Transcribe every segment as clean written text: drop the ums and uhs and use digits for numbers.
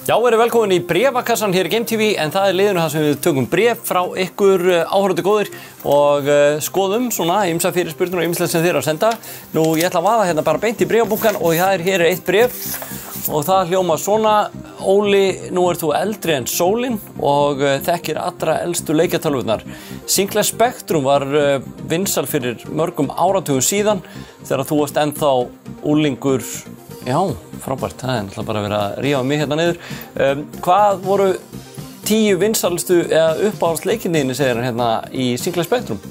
Já, verið velkomin í bréfakassan hér í Game TV, en það liðinu þar sem við tökum bréf frá ykkur áhorfendur góðir og skoðum svona ýmsa fyrirspurnir og ýmislegt sem þið eru að senda. Nú, ég ætla að vaða hérna bara beint í bréfabunkan og hér er eitt bréf og það hljómar svona: Óli, nú ert þú eldri en sólin og þekkir allra elstu leikjatölvurnar. Sinclair Spectrum var vinsæl fyrir mörgum áratugum síðan þegar þú varst ennþá unglingur. Já, frábært, það er náttúrulega bara verið að rífa mig hérna niður. Hvað voru 10 vinsælustu eða uppáhaldsleikinni segir hann hérna í Sinclair Spectrum?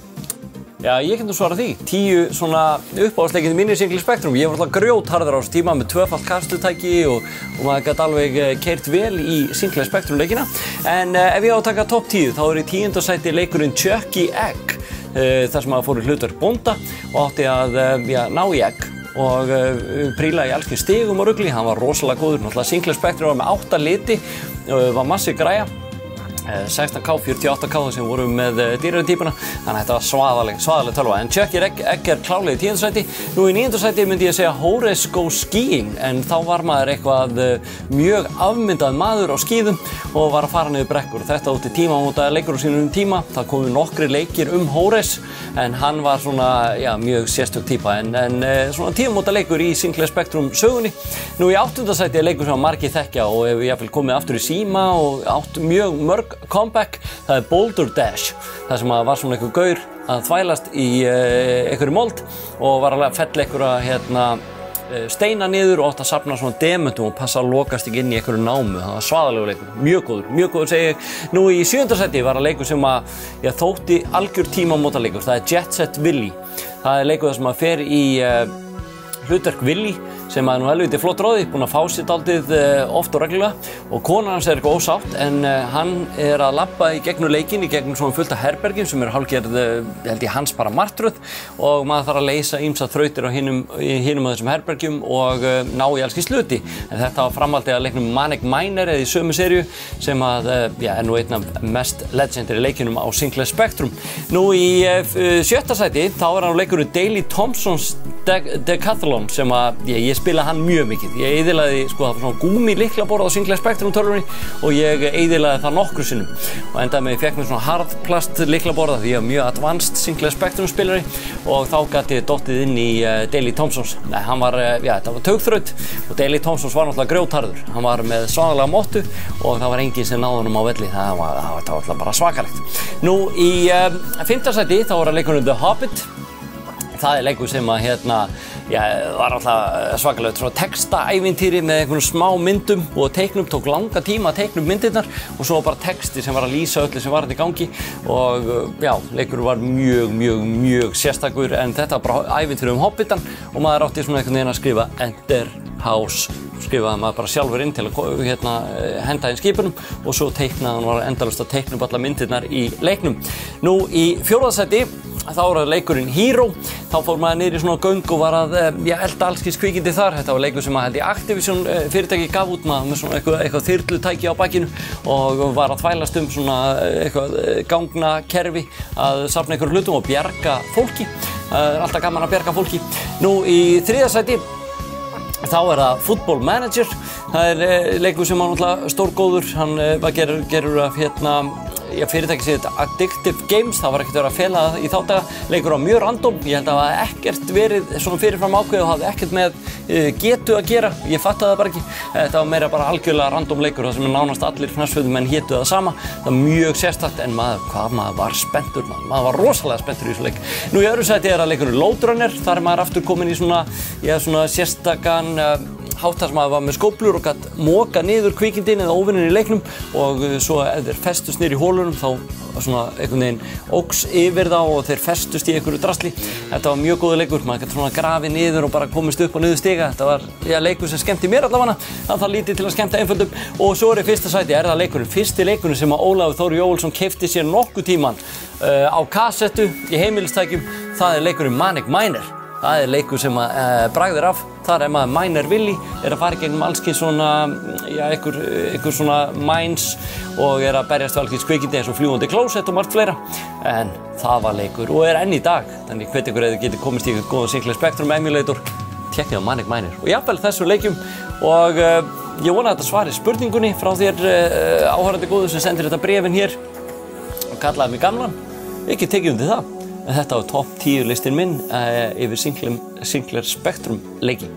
Já, ég getur svarað því. 10 svona uppáhaldsleikinni mínir í Sinclair Spectrum. Ég var alltaf grjótharður á þessu tíma með tvöfalt kastutæki og maður gæti alveg keyrt vel í Sinclair Spectrum leikina. En ef ég á að taka topp 10, þá er í 10. sæti leikurinn Chucky Egg, þar sem maður fór í hlutverk bónda og átti að ná í egg og príla í alls stigum og rugli. Hann var rosalega góður. Náttúrulega Sinclair Spectrum var með 8 liti, var massi græja, 16K, 48K sem voru með dýrari típuna, þannig að þetta var svaðaleg tölva. En Chucky Egg er klárlega í 10. sæti. Nú í 9. sæti myndi ég segja Horace Goes Skiing, en þá var maður eitthvað mjög afmyndað maður á skíðum og var að fara niður brekkur. Þetta átti tímamóta leikur á sínum tíma. Það komu nokkri leikir Horace, en hann var svona, já, mjög sérstök típa, en svona tímamóta leikur í Sinclair Spectrum sögunni. Nú í 8. sæti leikur sem margir þekkja og hefur jafnvel komið aftur í síma og átt mjög mörg comeback. Það Boulder Dash, það sem var svona einhver gaur að þvælast í einhverju mold og var að fella einhverja steina niður og átt að safna svona dementum og passa að lokast ekki inn í einhverju námu. Það var svaðalegur leikur, mjög góður segi ég. Nú í 7. sæti var að leikur sem þótti algjör tímamótaleikur. Það Jet Set Willy. Það leikur þar sem að fer í hlutverk Willy, sem nú helviti flott róði, búinn að fá sér dálítið oft og reglulega, og konan hans eitthvað ósátt, en hann að labba í gegnum leikinn, í gegnum svona fullt af herbergjum sem hálfgerð, held ég, hans bara martröð, og maður þarf að leysa ýmsa þrautir á hinum af þessum herbergjum og ná í alls kyns hluti. En þetta var framhaldið að leiknum Manic Miner eða í sömu seríu sem er nú einn af mest legendary leikinum á Sinclair Spectrum. Nú í 7. sæti þá hann leikurinn Daley Thompson's Decathlon sem ég spila hann mjög mikið. Ég eyðilagði það var svona gúmí lyklaborð á Sinclair Spectrum tölvunni og ég eyðilagði það nokkru sinnum og endaði með ég fekk mér svona hardplast lyklaborða því ég var mjög advanced Sinclair Spectrum spilari og þá gat ég dottið inn í Daley Thompsons. Nei, hann var, þetta var taugþraut og Daley Thompsons var náttúrulega grjótharður. Hann var með svagalega mottu og það var enginn sem náði honum á velli. Það var alltaf bara svakalegt. Nú í 5. sæti þá var leikurinn The Hobbit. Það leikur sem var alltaf svakalegt svona textaævintýri með einhvern smá myndum og teiknum, tók langa tíma að teikna myndirnar og svo bara texti sem var að lýsa öllu sem var í gangi og leikur var mjög sérstakur, en þetta var bara ævintýri Hobbitan og maður átti svona einhvern veginn að skrifa Enter House, skrifaði maður bara sjálfur inn til að henda inn skipunum og svo teiknaði hann, var endalaust að teikna upp alla myndirnar í leiknum. Nú í 4. sæti þá var leikurinn Hero. Þá fór maður niður í svona göng og var að elda alls kyns kvikindi þar. Þetta var leikur sem held í Activision fyrirtæki gaf út, maður með svona eitthvað þyrlutæki á bakinu og var að þvælast svona eitthvað gangnakerfi að safna einhverjum hlutum og bjarga fólki. Alltaf gaman að bjarga fólki. Nú í 3. sæti þá það Football Manager. Það leikur sem var náttúrulega stórgóður. Hann var gerður af fyrirtæki sem þetta Addictive Games. Það var ekkert verið að fela það í þá daga. Leikur var mjög random. Ég held að það hafi ekkert verið svona fyrirfram ákveðið og hafði ekkert með getu að gera. Ég fattaði það bara ekki. Þetta var meira bara algjörlega random leikur þar sem nánast allir knattspyrnumenn hétu það sama. Það var mjög sérstakt, en maður var spenntur. Maður var rosalega spenntur í þessu leik. Nú í öðru sæti það leikurinn Lode Runner. Þar maður aftur komin í svona sérstakan hátt þar sem maður var með skóflur og gat moka niður kvikindin eða óvinnin í leiknum og svo ef þeir festust niður í hólunum þá svona einhvern veginn óx yfir þá og þeir festust í einhverju drasli. Þetta var mjög góður leikur, maður gæti svona grafið niður og bara komist upp og niður stiga. Þetta var leikur sem skemmti mér allavega, það var lítið til að skemmta einföldum. Og svo í 1. sæti það leikurinn, fyrsti leikurinn sem Ólafur Þór Jóelsson keypti sér nokkuð tíman á kassettu í heimilistækjum. Það leikurinn Manic Miner. Það leikur sem bragðir af. Þar maður Miner Willy að fara í gegnum alls kyns svona, einhver svona mines og að berjast við alls kyns kvikindi eins og fljúgandi klósett og margt fleira. En það var leikur og enn í dag. Þannig hvet ykkur ef þið getið komist í eitthvað góðan Sinclair Spectrum emulator, tékkið á Manic Miner. Og jafnvel þessum leikjum og ég vona að þetta svari spurningunni frá þér áhorfandi góður sem sendir þetta bréfin hér og kallaði mig gamlan. Ekki tekið undir það. En þetta var topp 10 listin minn yfir Sinclair Spectrum leiki.